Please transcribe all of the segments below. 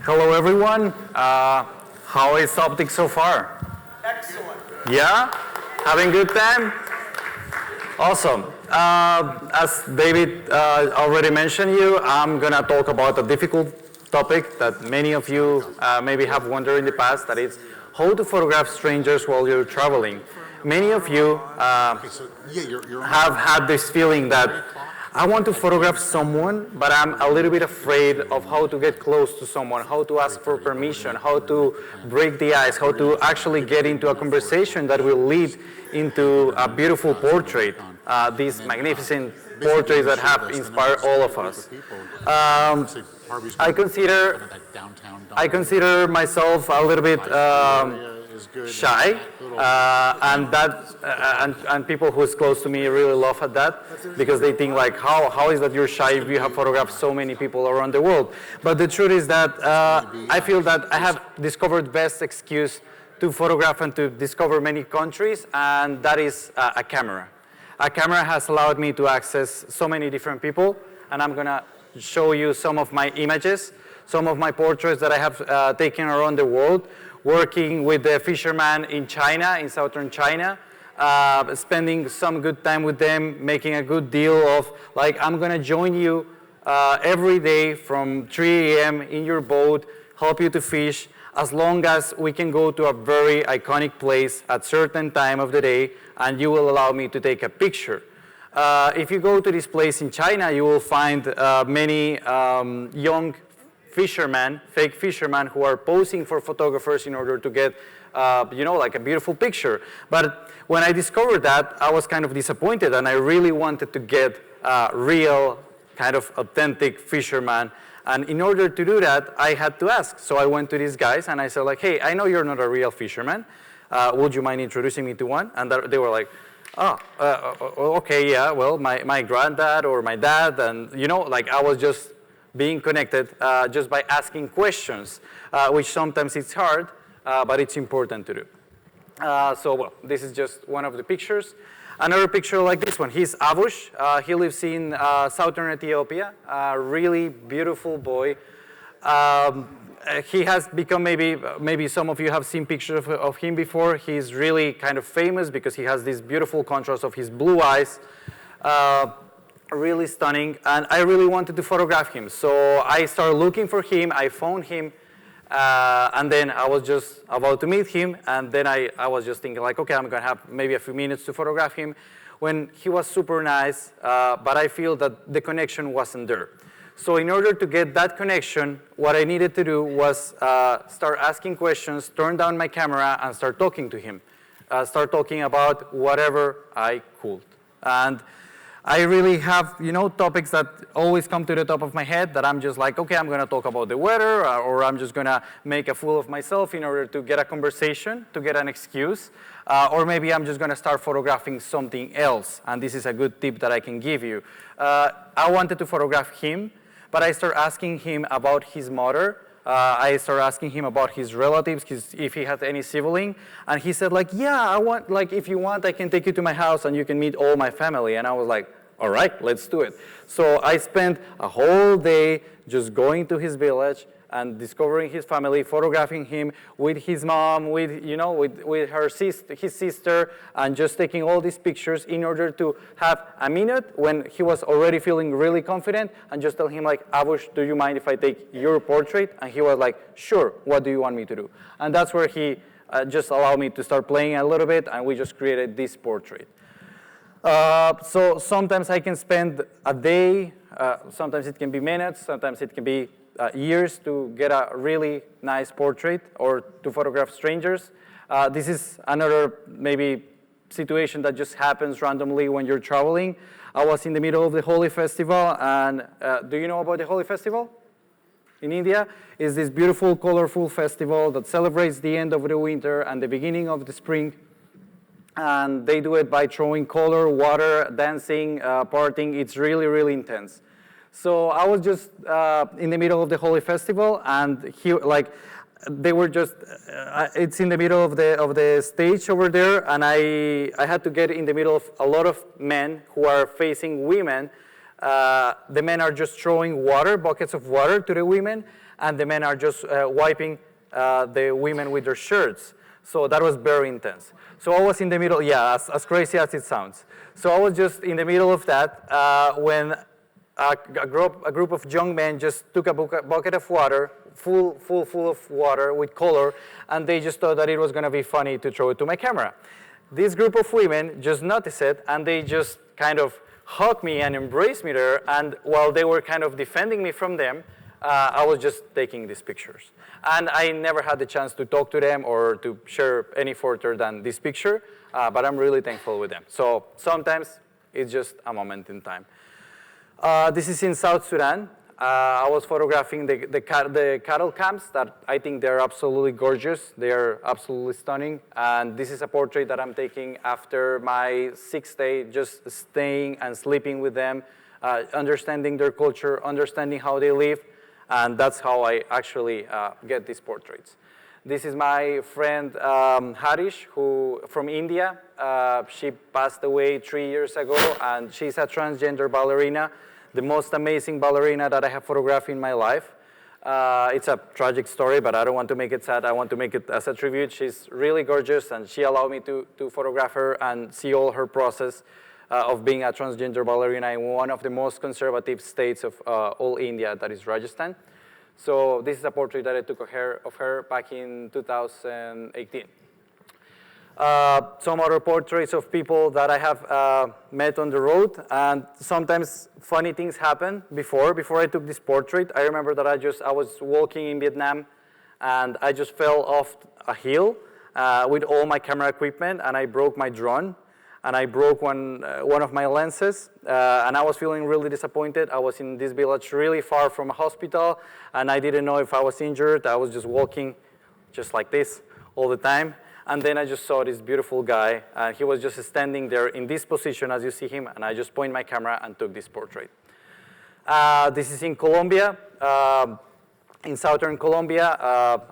Hello, everyone. How is optics so far? Excellent. Yeah? Having good time? Awesome. As David already mentioned I'm going to talk about a difficult topic that many of you maybe have wondered in the past, that is how to photograph strangers while you're traveling. Many of you have had this feeling that I want to photograph someone, but I'm a little bit afraid of how to get close to someone, how to ask for permission, how to break the ice, how to actually get into a conversation that will lead into a beautiful portrait, these magnificent portraits that have inspired all of us. I consider myself a little bit shy, and people who's close to me really laugh at that because they think like, how is that you're shy if you have photographed so many people around the world? But the truth is that I feel that I have discovered best excuse to photograph and to discover many countries, and that is a camera. A camera has allowed me to access so many different people, and I'm gonna show you some of my images, some of my portraits that I have taken around the world, working with the fishermen in China, in southern China, spending some good time with them, making a good deal of, like, I'm gonna join you every day from 3 a.m. in your boat, help you to fish, as long as we can go to a very iconic place at certain time of the day, and you will allow me to take a picture. If you go to this place in China, you will find many young fishermen, fake fishermen, who are posing for photographers in order to get, like a beautiful picture. But when I discovered that, I was kind of disappointed, and I really wanted to get a real, kind of authentic fisherman. And in order to do that, I had to ask. So I went to these guys, and I said, like, hey, I know you're not a real fisherman. Would you mind introducing me to one? And they were like, okay, yeah, well, my granddad or my dad, and, like, I was just being connected just by asking questions, which sometimes it's hard, but it's important to do. Well, this is just one of the pictures. Another picture like this one, he's Abush. He lives in southern Ethiopia, a really beautiful boy. He has become, maybe some of you have seen pictures of him before. He's really kind of famous because he has this beautiful contrast of his blue eyes. Really stunning, and I really wanted to photograph him. So I started looking for him, I found him, and then I was just about to meet him, and then I was just thinking like, okay, I'm gonna have maybe a few minutes to photograph him, when he was super nice, but I feel that the connection wasn't there. So in order to get that connection, what I needed to do was start asking questions, turn down my camera, and start talking to him. Start talking about whatever I could. And I really have, topics that always come to the top of my head that I'm just like, okay, I'm going to talk about the weather, or I'm just going to make a fool of myself in order to get a conversation, to get an excuse, or maybe I'm just going to start photographing something else, and this is a good tip that I can give you. I wanted to photograph him, but I started asking him about his mother. I started asking him about his relatives, if he had any sibling, and he said like, yeah, if you want, I can take you to my house and you can meet all my family. And I was like, all right, let's do it. So I spent a whole day just going to his village and discovering his family, photographing him with his mom, with his sister, and just taking all these pictures in order to have a minute when he was already feeling really confident, and just tell him like, Abush, do you mind if I take your portrait? And he was like, sure, what do you want me to do? And that's where he just allowed me to start playing a little bit, and we just created this portrait. So sometimes I can spend a day, sometimes it can be minutes, sometimes it can be years to get a really nice portrait or to photograph strangers. This is another maybe situation that just happens randomly when you're traveling. I was in the middle of the Holi festival, and do you know about the Holi festival? In India, it's this beautiful, colorful festival that celebrates the end of the winter and the beginning of the spring. And they do it by throwing color, water, dancing, partying. It's really, really intense. So I was just in the middle of the Holi festival, and they were just, it's in the middle of the stage over there, and I had to get in the middle of a lot of men who are facing women The men are just throwing water, buckets of water to the women, and the men are just wiping the women with their shirts. So that was very intense. So I was in the middle, yeah, as crazy as it sounds. So I was just in the middle of that when a group of young men just took a bucket of water, full of water with color, and they just thought that it was going to be funny to throw it to my camera. This group of women just noticed it, and they just kind of hugged me and embraced me there, and while they were kind of defending me from them, I was just taking these pictures. And I never had the chance to talk to them or to share any further than this picture, but I'm really thankful with them. So sometimes it's just a moment in time. This is in South Sudan. I was photographing the cattle camps that I think they're absolutely gorgeous. They are absolutely stunning. And this is a portrait that I'm taking after my 6th day, just staying and sleeping with them, understanding their culture, understanding how they live. And that's how I actually get these portraits. This is my friend Harish, who from India. She passed away 3 years ago, and she's a transgender ballerina, the most amazing ballerina that I have photographed in my life. It's a tragic story, but I don't want to make it sad. I want to make it as a tribute. She's really gorgeous, and she allowed me to photograph her and see all her process of being a transgender ballerina in one of the most conservative states of all India, that is Rajasthan. So this is a portrait that I took of her back in 2018. Some other portraits of people that I have met on the road, and sometimes funny things happen. Before I took this portrait, I remember that I was walking in Vietnam, and I just fell off a hill with all my camera equipment, and I broke my drone, and I broke one of my lenses, and I was feeling really disappointed. I was in this village really far from a hospital, and I didn't know if I was injured. I was just walking just like this all the time. And then I just saw this beautiful guy, and he was just standing there in this position as you see him, and I just pointed my camera and took this portrait. This is in Colombia, in southern Colombia.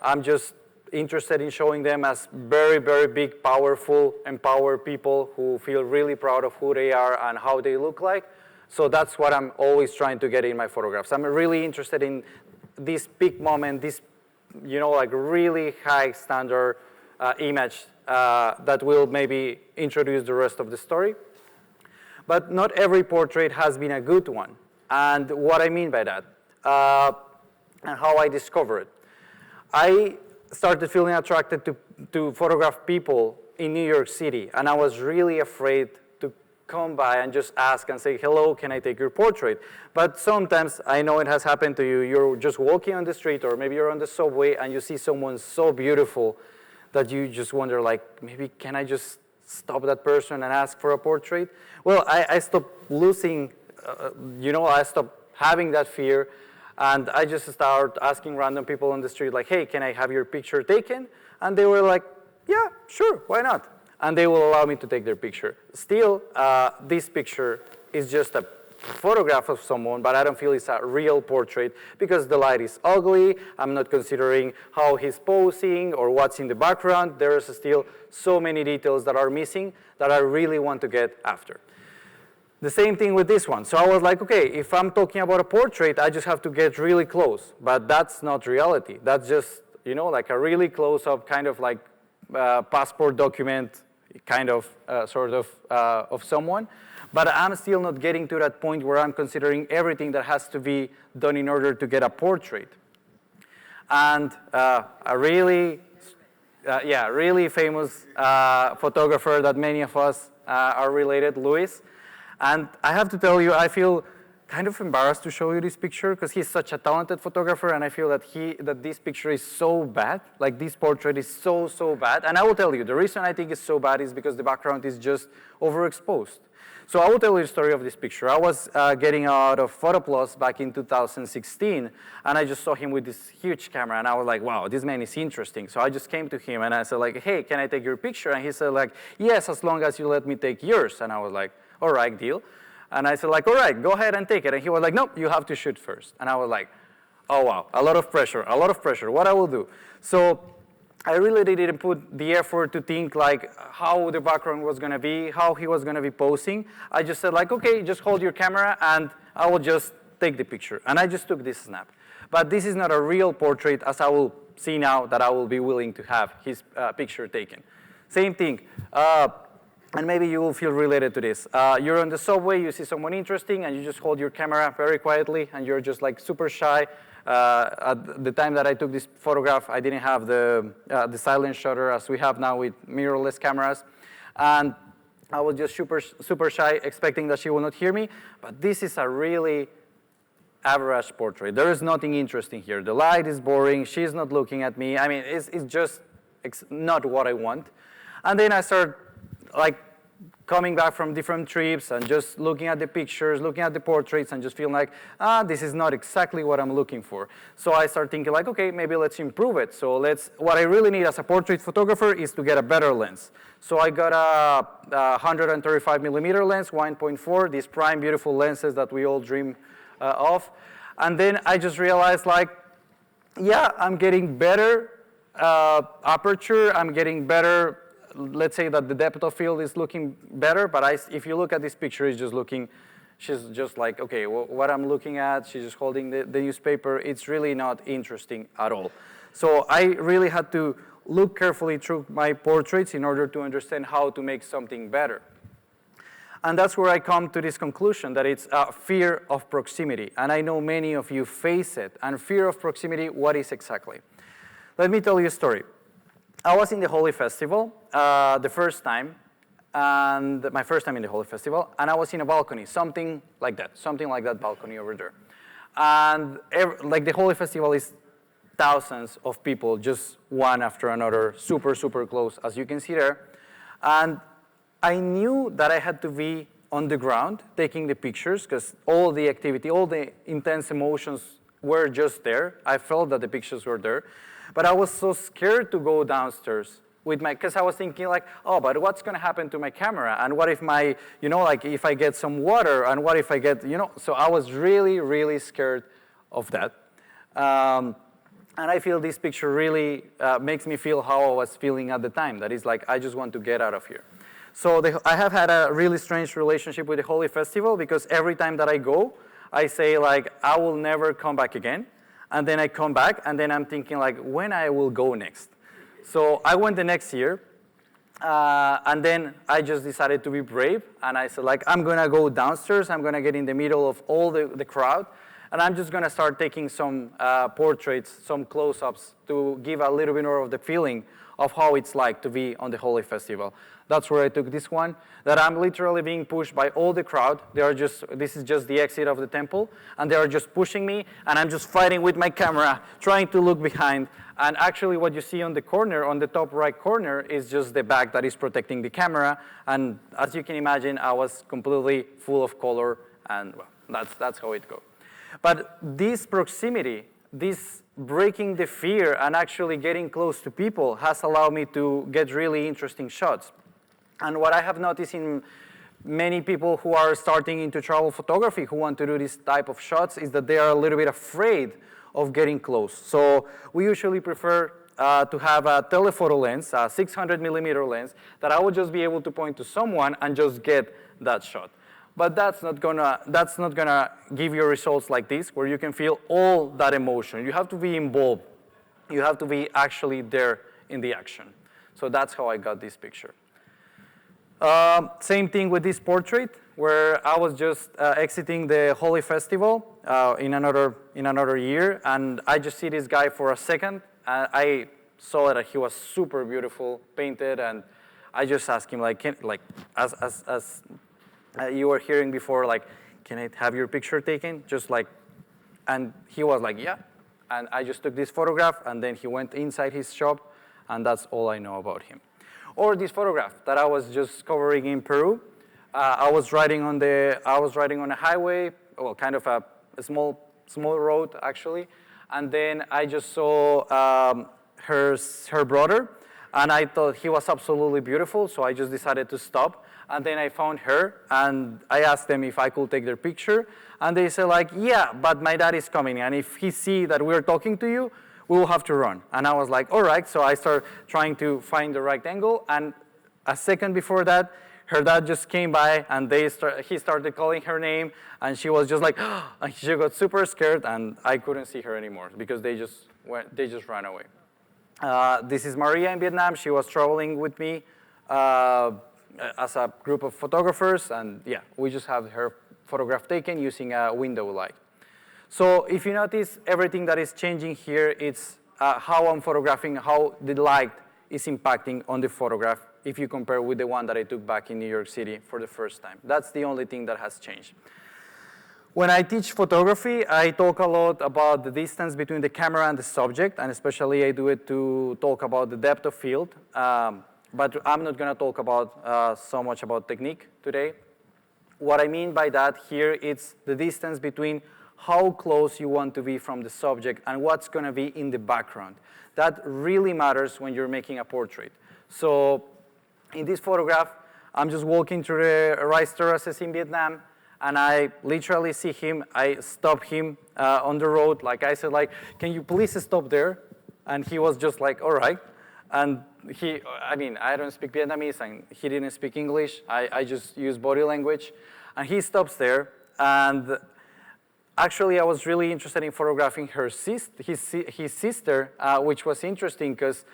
I'm just interested in showing them as very, very big, powerful, empowered people who feel really proud of who they are and how they look like. So that's what I'm always trying to get in my photographs. I'm really interested in this peak moment, this, like really high standard image that will maybe introduce the rest of the story. But not every portrait has been a good one. And what I mean by that, and how I discovered it. I started feeling attracted to photograph people in New York City, and I was really afraid to come by and just ask and say, hello, can I take your portrait? But sometimes, I know it has happened to you, you're just walking on the street, or maybe you're on the subway, and you see someone so beautiful that you just wonder, like, maybe can I just stop that person and ask for a portrait? Well, I stopped losing, I stopped having that fear, and I just started asking random people on the street, like, hey, can I have your picture taken? And they were like, yeah, sure, why not? And they will allow me to take their picture. Still, this picture is just a photograph of someone, but I don't feel it's a real portrait because the light is ugly. I'm not considering how he's posing or what's in the background. There's still so many details that are missing that I really want to get after. The same thing with this one. So I was like, okay, if I'm talking about a portrait, I just have to get really close. But that's not reality. That's just, like a really close-up kind of like passport document kind of sort of someone. But I'm still not getting to that point where I'm considering everything that has to be done in order to get a portrait. And a really famous photographer that many of us are related, Luis. And I have to tell you, I feel kind of embarrassed to show you this picture because he's such a talented photographer, and I feel that this picture is so bad. Like, this portrait is so bad. And I will tell you, the reason I think it's so bad is because the background is just overexposed. So I will tell you the story of this picture. I was getting out of Photo Plus back in 2016, and I just saw him with this huge camera, and I was like, wow, this man is interesting. So I just came to him, and I said, like, hey, can I take your picture? And he said, like, yes, as long as you let me take yours. And I was like, all right, deal. And I said, like, all right, go ahead and take it. And he was like, no, you have to shoot first. And I was like, oh, wow, a lot of pressure, what I will do. So I really didn't put the effort to think like how the background was going to be, how he was going to be posing. I just said like, okay, just hold your camera and I will just take the picture. And I just took this snap. But this is not a real portrait, as I will see now that I will be willing to have his picture taken. Same thing. And maybe you will feel related to this. You're on the subway, you see someone interesting, and you just hold your camera very quietly, and you're just like super shy. At the time that I took this photograph, I didn't have the silent shutter as we have now with mirrorless cameras. And I was just super shy, expecting that she will not hear me. But this is a really average portrait. There is nothing interesting here. The light is boring. She's not looking at me. I mean, it's just not what I want. And then I start like coming back from different trips and just looking at the pictures, looking at the portraits, and just feeling like, this is not exactly what I'm looking for. So I start thinking like, okay, maybe let's improve it. So what I really need as a portrait photographer is to get a better lens. So I got a 135 millimeter lens, 1.4, these prime beautiful lenses that we all dream of. And then I just realized like, yeah, I'm getting better aperture, I'm getting better. Let's say that the depth of field is looking better, but if you look at this picture, she's just like, okay, what I'm looking at, she's just holding the newspaper. It's really not interesting at all. So I really had to look carefully through my portraits in order to understand how to make something better. And that's where I come to this conclusion that it's a fear of proximity. And I know many of you face it. And fear of proximity, what is exactly? Let me tell you a story. I was in the Holy Festival the first time, and my first time in the Holy Festival, and I was in a balcony, something like that balcony over there. And like the Holy Festival is thousands of people, just one after another, super, super close, as you can see there. And I knew that I had to be on the ground taking the pictures because all the activity, all the intense emotions were just there. I felt that the pictures were there. But I was so scared to go downstairs because I was thinking like, oh, but what's going to happen to my camera? And what if like if I get some water, and what if I get, so I was really, really scared of that. And I feel this picture really makes me feel how I was feeling at the time. That is like, I just want to get out of here. So I have had a really strange relationship with the Holy Festival because every time that I go, I say like, I will never come back again. And then I come back, and then I'm thinking like, when I will go next. So I went the next year, and then I just decided to be brave, and I said like, I'm gonna go downstairs, I'm gonna get in the middle of all the crowd, and I'm just gonna start taking some portraits, some close-ups to give a little bit more of the feeling of how it's like to be on the Holy Festival. That's where I took this one, that I'm literally being pushed by all the crowd. This is just the exit of the temple, and they are just pushing me, and I'm just fighting with my camera, trying to look behind. And actually what you see on the corner, on the top right corner, is just the bag that is protecting the camera. And as you can imagine, I was completely full of color, and well, that's how it goes. But this proximity, this breaking the fear and actually getting close to people has allowed me to get really interesting shots. And what I have noticed in many people who are starting into travel photography who want to do this type of shots is that they are a little bit afraid of getting close. So we usually prefer to have a telephoto lens, a 600 millimeter lens, that I would just be able to point to someone and just get that shot. But that's not gonna give you results like this, where you can feel all that emotion. You have to be involved. You have to be actually there in the action. So that's how I got this picture. Same thing with this portrait, where I was just exiting the Holy Festival in another year, and I just see this guy for a second. I saw that he was super beautiful, painted, and I just asked him as you were hearing before, like, can I have your picture taken? Just like, and he was like, yeah. And I just took this photograph, and then he went inside his shop, and that's all I know about him. Or this photograph that I was just covering in Peru. I was riding on a highway, well, kind of a small road actually, and then I just saw her brother, and I thought he was absolutely beautiful, so I just decided to stop. And then I found her, and I asked them if I could take their picture, and they said like, yeah, but my dad is coming, and if he see that we're talking to you, we will have to run. And I was like, all right. So I started trying to find the right angle, and a second before that, her dad just came by, and he started calling her name, and she was just like, and she got super scared, and I couldn't see her anymore because they just ran away. This is Maria in Vietnam. She was traveling with me as a group of photographers, and yeah, we just have her photograph taken using a window light. So if you notice, everything that is changing here, it's how I'm photographing, how the light is impacting on the photograph if you compare with the one that I took back in New York City for the first time. That's the only thing that has changed. When I teach photography, I talk a lot about the distance between the camera and the subject, and especially I do it to talk about the depth of field. But I'm not going to talk about so much about technique today. What I mean by that here, it's the distance between how close you want to be from the subject and what's going to be in the background. That really matters when you're making a portrait. So in this photograph, I'm just walking through the rice terraces in Vietnam, and I literally see him. I stop him on the road. Like I said, like, can you please stop there? And he was just like, all right. And I don't speak Vietnamese, and he didn't speak English. I just use body language. And he stops there, and actually, I was really interested in photographing his sister, which was interesting because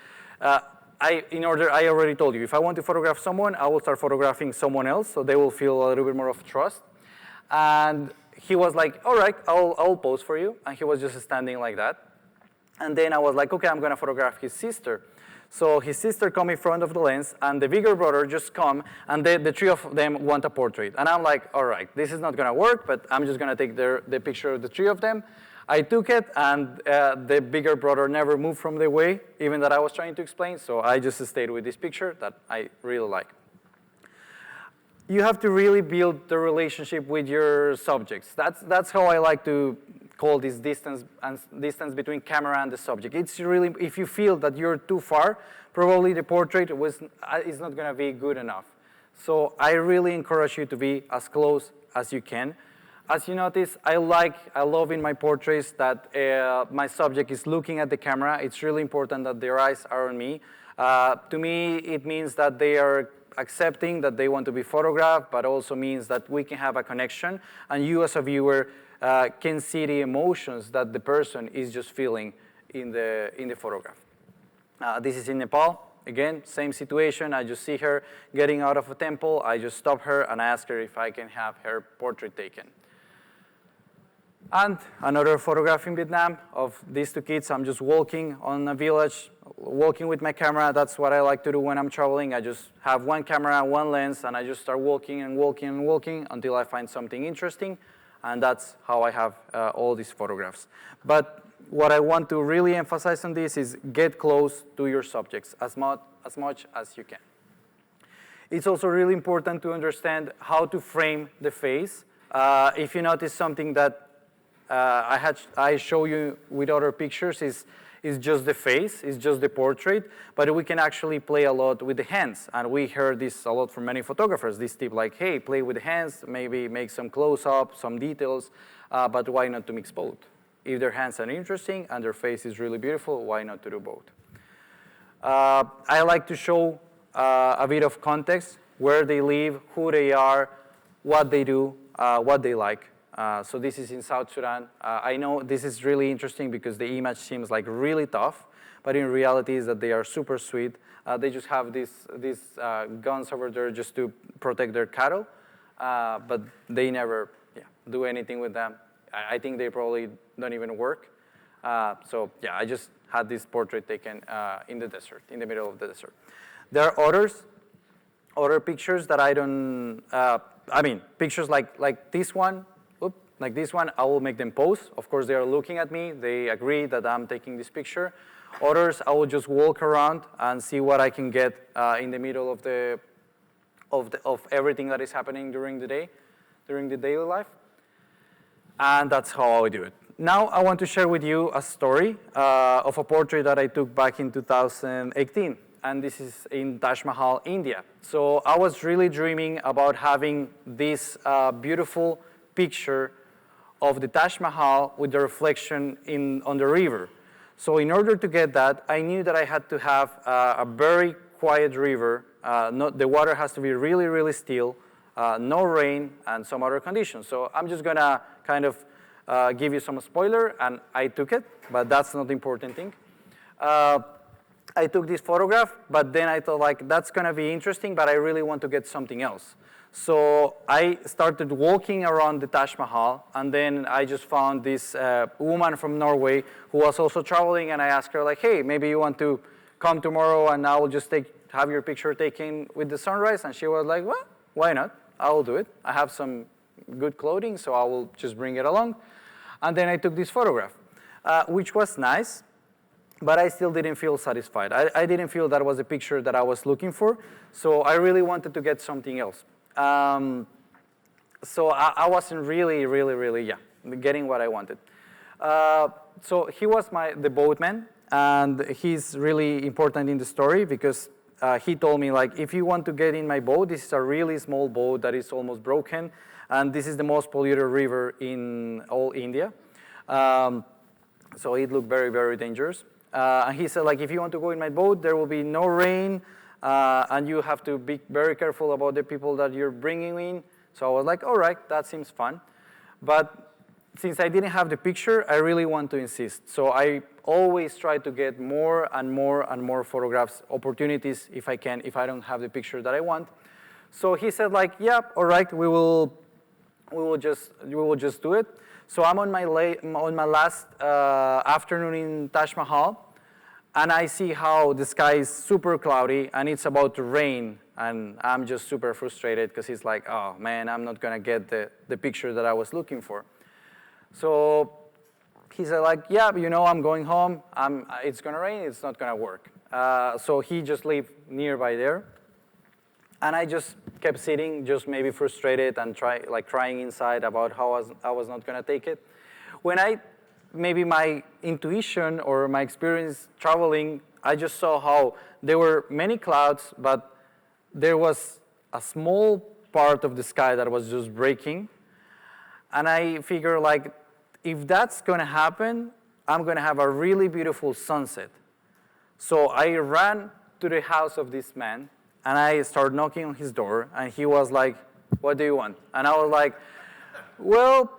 I already told you, if I want to photograph someone, I will start photographing someone else, so they will feel a little bit more of trust. And he was like, all right, I'll pose for you. And he was just standing like that. And then I was like, okay, I'm going to photograph his sister. So his sister come in front of the lens, and the bigger brother just come, and the three of them want a portrait. And I'm like, all right, this is not going to work, but I'm just going to take the picture of the three of them. I took it, and the bigger brother never moved from the way, even that I was trying to explain. So I just stayed with this picture that I really like. You have to really build the relationship with your subjects. That's how I like to call this distance between camera and the subject. It's really, if you feel that you're too far, probably the portrait is not going to be good enough. So I really encourage you to be as close as you can. As you notice, I love in my portraits that my subject is looking at the camera. It's really important that their eyes are on me. To me, it means that they are accepting that they want to be photographed, but also means that we can have a connection, and you as a viewer can see the emotions that the person is just feeling in the photograph. This is in Nepal. Again, same situation. I just see her getting out of a temple. I just stop her and I ask her if I can have her portrait taken. And another photograph in Vietnam of these two kids. I'm just walking on a village, walking with my camera. That's what I like to do when I'm traveling. I just have one camera, one lens, and I just start walking and walking and walking until I find something interesting. And that's how I have all these photographs. But what I want to really emphasize on this is get close to your subjects as much as you can. It's also really important to understand how to frame the face. If you notice something that I show you with other pictures is just the face, is just the portrait, but we can actually play a lot with the hands. And we heard this a lot from many photographers, this tip like, hey, play with the hands, maybe make some close-up, some details, but why not to mix both? If their hands are interesting and their face is really beautiful, why not to do both? I like to show a bit of context, where they live, who they are, what they do, what they like. So this is in South Sudan. I know this is really interesting because the image seems like really tough, but in reality is that they are super sweet. They just have these guns over there just to protect their cattle, but they never do anything with them. I think they probably don't even work. So yeah, I just had this portrait taken in the desert, in the middle of the desert. There are other pictures that I don't, pictures like this one, like this one, I will make them pose. Of course, they are looking at me. They agree that I'm taking this picture. Others, I will just walk around and see what I can get in the middle of everything that is happening during the day, during the daily life. And that's how I do it. Now, I want to share with you a story of a portrait that I took back in 2018. And this is in Taj Mahal, India. So I was really dreaming about having this beautiful picture of the Taj Mahal with the reflection on the river. So in order to get that, I knew that I had to have a very quiet river the water has to be really, really still, no rain, and some other conditions. So I'm just going to kind of give you some spoiler, and I took it, but that's not the important thing. I took this photograph, but then I thought, like, that's going to be interesting, but I really want to get something else. So I started walking around the Taj Mahal, and then I just found this woman from Norway who was also traveling, and I asked her, like, hey, maybe you want to come tomorrow, and I will just have your picture taken with the sunrise. And she was like, well, why not? I will do it. I have some good clothing, so I will just bring it along. And then I took this photograph, which was nice, but I still didn't feel satisfied. I didn't feel that was a picture that I was looking for, so I really wanted to get something else. So I wasn't really, getting what I wanted. So he was the boatman, and he's really important in the story because he told me, like, if you want to get in my boat, this is a really small boat that is almost broken, and this is the most polluted river in all India. So it looked very, very dangerous. And he said, like, if you want to go in my boat, there will be no rain, and you have to be very careful about the people that you're bringing in. So I was like, all right, that seems fun. But since I didn't have the picture, I really want to insist. So I always try to get more and more and more photographs, opportunities if I can, if I don't have the picture that I want. So he said, like, yeah, all right, we will just do it. So I'm on my last afternoon in Taj Mahal, and I see how the sky is super cloudy, and it's about to rain, and I'm just super frustrated because it's like, oh, man, I'm not going to get the picture that I was looking for. So he said, like, yeah, I'm going home. It's going to rain. It's not going to work. So he just lived nearby there. And I just kept sitting, just maybe frustrated and crying inside about how I was not going to take it. When maybe my intuition or my experience traveling, I just saw how there were many clouds, but there was a small part of the sky that was just breaking. And I figured, like, if that's going to happen, I'm going to have a really beautiful sunset. So I ran to the house of this man, and I started knocking on his door, and he was like, what do you want? And I was like, well,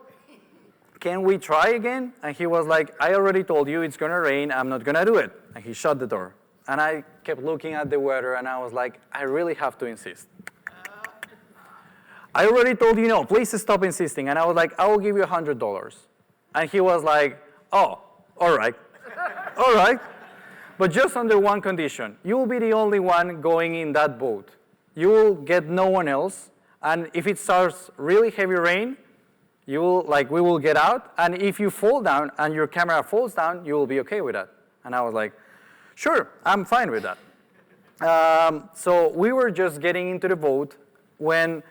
can we try again? And he was like, I already told you it's going to rain. I'm not going to do it. And he shut the door. And I kept looking at the weather, and I was like, I really have to insist. I already told you no. Please stop insisting. And I was like, I will give you $100. And he was like, oh, all right. All right. But just under one condition. You will be the only one going in that boat. You will get no one else. And if it starts really heavy rain, we will get out. And if you fall down and your camera falls down, you will be okay with that. And I was like, sure, I'm fine with that. So we were just getting into the boat when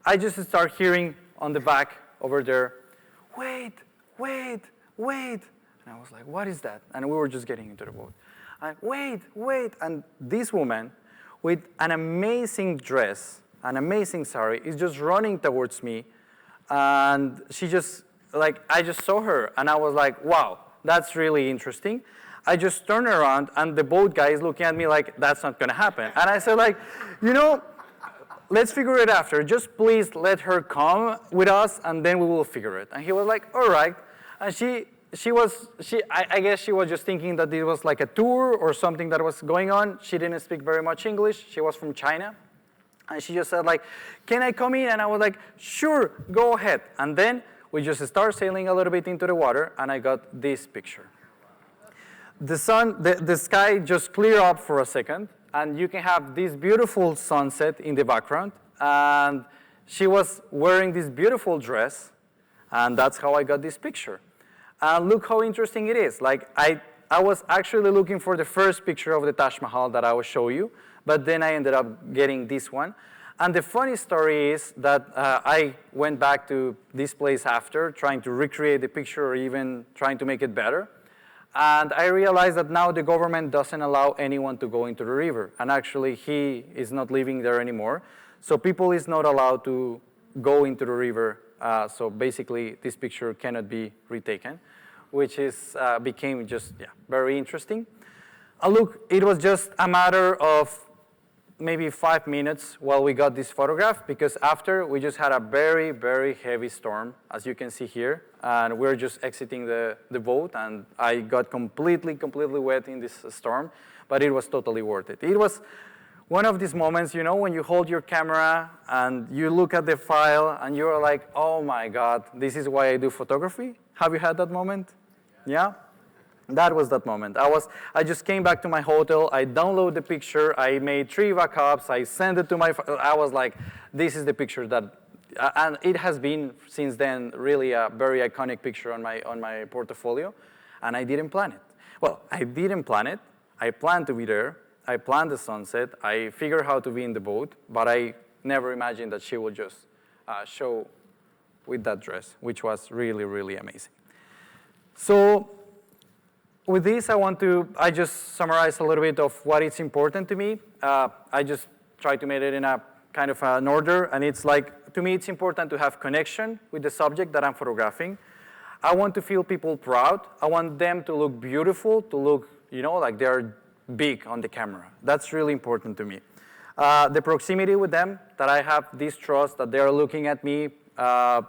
I just started hearing on the back over there, wait. And I was like, what is that? And we were just getting into the boat. Wait. And this woman with an amazing dress, an amazing sari, is just running towards me. And she just, I just saw her. And I was like, wow, that's really interesting. I just turned around, and the boat guy is looking at me like, that's not going to happen. And I said, let's figure it after. Just please let her come with us, and then we will figure it. And he was like, all right. And I guess she was just thinking that it was like a tour or something that was going on. She didn't speak very much English. She was from China. And she just said, can I come in? And I was like, sure, go ahead. And then we just started sailing a little bit into the water, and I got this picture. The sky just cleared up for a second, and you can have this beautiful sunset in the background. And she was wearing this beautiful dress, and that's how I got this picture. And look how interesting it is. I was actually looking for the first picture of the Taj Mahal that I will show you, but then I ended up getting this one. And the funny story is that I went back to this place after, trying to recreate the picture or even trying to make it better. And I realized that now the government doesn't allow anyone to go into the river. And actually, he is not living there anymore. So people is not allowed to go into the river. So basically, this picture cannot be retaken, which became just very interesting. Look, it was just a matter of maybe 5 minutes while we got this photograph, because after we just had a very, very heavy storm, as you can see here, and we're just exiting the boat, and I got completely wet in this storm, but it was totally worth it. It was one of these moments, you know, when you hold your camera and you look at the file and you're like, oh my God, this is why I do photography. Have you had that moment? Yeah? That was that moment. I just came back to my hotel, I downloaded the picture, I made 3 backups, I sent it to I was like, this is the picture that, and it has been since then really a very iconic picture on my portfolio, and I didn't plan it. Well, I didn't plan it. I planned to be there. I planned the sunset. I figured how to be in the boat, but I never imagined that she would just show with that dress, which was really, really amazing. So with this, I just summarize a little bit of what is important to me. I just try to make it in a kind of an order, and it's like, to me, it's important to have connection with the subject that I'm photographing. I want to feel people proud. I want them to look beautiful, to look, you know, like they're big on the camera. That's really important to me. The proximity with them, that I have this trust that they are looking at me. I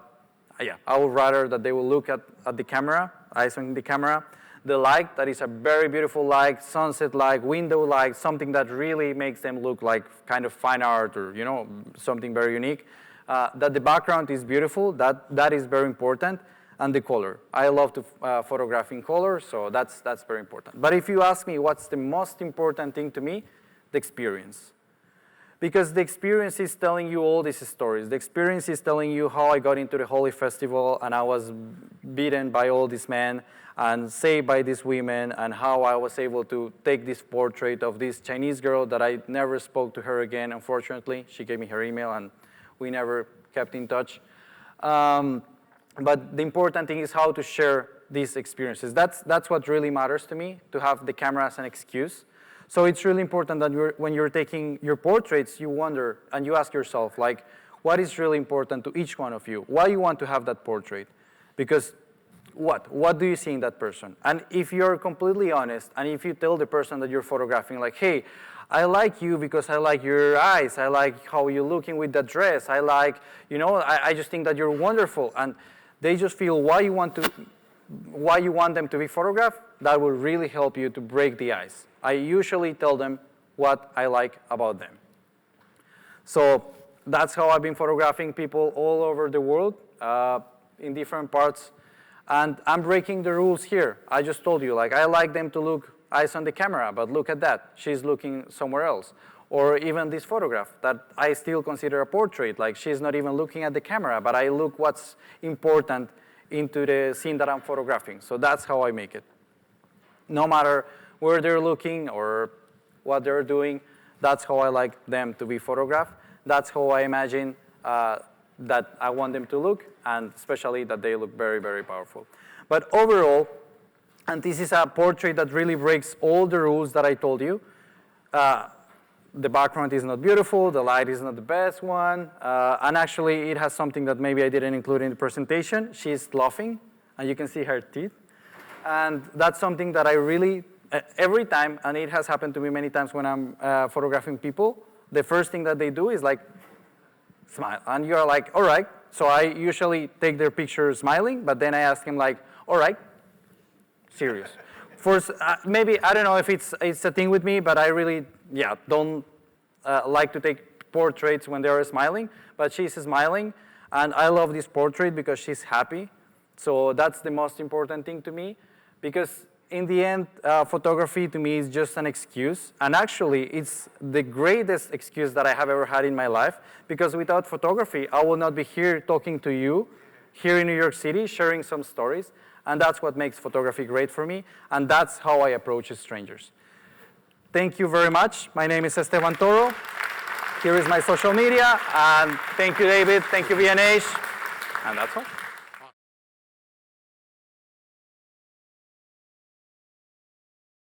would rather that they will look at the camera, eyes on the camera. The light, that is a very beautiful light, sunset light, window light, something that really makes them look like kind of fine art or, you know, something very unique. That the background is beautiful, that is very important. And the color. I love to photograph in color, so that's very important. But if you ask me what's the most important thing to me, the experience. Because the experience is telling you all these stories. The experience is telling you how I got into the Holy Festival and I was beaten by all these men and saved by these women, and how I was able to take this portrait of this Chinese girl that I never spoke to her again, unfortunately. She gave me her email and we never kept in touch. But the important thing is how to share these experiences. That's what really matters to me, to have the camera as an excuse. So it's really important that when you're taking your portraits, you wonder and you ask yourself, like, what is really important to each one of you? Why you want to have that portrait? Because what do you see in that person? And if you're completely honest, and if you tell the person that you're photographing, like, hey, I like you because I like your eyes, I like how you're looking with that dress, I like, you know, I just think that you're wonderful, and they just feel why you want them to be photographed, that will really help you to break the ice. I usually tell them what I like about them. So that's how I've been photographing people all over the world in different parts. And I'm breaking the rules here. I just told you, like, I like them to look eyes on the camera, but look at that. She's looking somewhere else. Or even this photograph that I still consider a portrait. Like, she's not even looking at the camera, but I look what's important into the scene that I'm photographing. So that's how I make it. No matter where they're looking or what they're doing, that's how I like them to be photographed. That's how I imagine that I want them to look, and especially that they look very, very powerful. But overall, and this is a portrait that really breaks all the rules that I told you. The background is not beautiful, the light is not the best one, and actually it has something that maybe I didn't include in the presentation. She's laughing, and you can see her teeth. And that's something that I really, every time, and it has happened to me many times when I'm photographing people, the first thing that they do is like, smile. And you're like, all right. So I usually take their picture smiling, but then I ask him like, all right, serious. First, maybe, I don't know if it's a thing with me, but I really, don't like to take portraits when they are smiling, but she's smiling, and I love this portrait because she's happy. So that's the most important thing to me, because in the end, photography to me is just an excuse, and actually it's the greatest excuse that I have ever had in my life, because without photography, I will not be here talking to you, here in New York City, sharing some stories, and that's what makes photography great for me, and that's how I approach strangers. Thank you very much. My name is Esteban Toro. Here is my social media, and thank you, David. Thank you, VNH, and that's all.